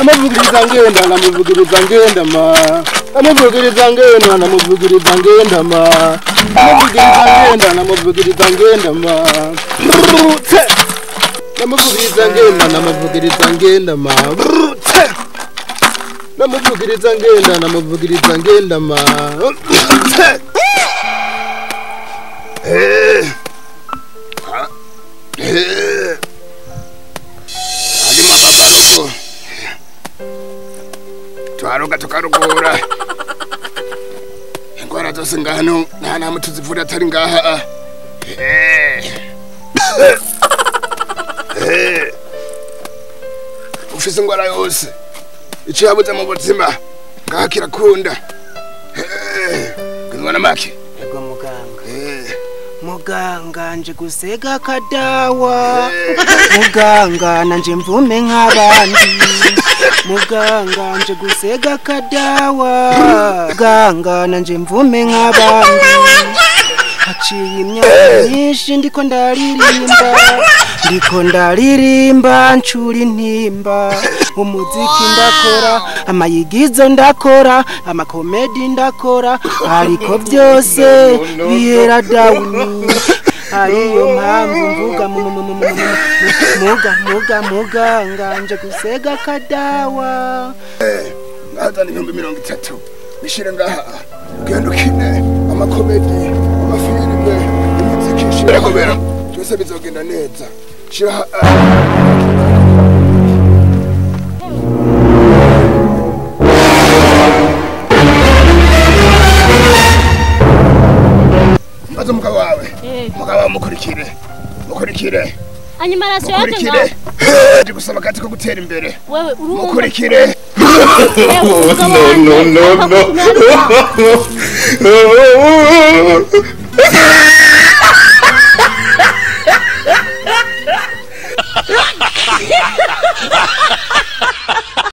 namuvugiriza ngenda namuvugiriza ngenda ma namuvugiriza ngenda namuvugiriza ngenda ma namuvugiriza ngenda namuvugiriza ngenda ma namuvugiriza ngenda namuvugiriza ngenda ma namuvugiriza ngenda namuvugiriza ngenda ma alima babaruko twaruka tukarugura ingwara zose ngano nta mutu zivura atari ngaha ufise ingwara yose icyo yabuze mu buzima ngaha kirakunda ngwara make yego muganga nje gusega kadawa muganga nanje mvume nk'abandi muganga nje gusega kadawa muganga nanje mvume nk'abandi haciye imyaka myinshi ndiko ndaririmba ncura intimba umuziki ndakora amayigizo ndakora amakomedi ndakora ariko byose bihera dawuni ariyo mpamvu mvuga muganga nje gusega kadawa nazana 30 bishire ngaha genda ukine amakomedi amafilime imiziki shira kobera byose bizogenda neza shira maze mugabo wawe mukurikire animation yake ngaho ndi gusaba kati ko gutera imbere wewe uri mukurikire no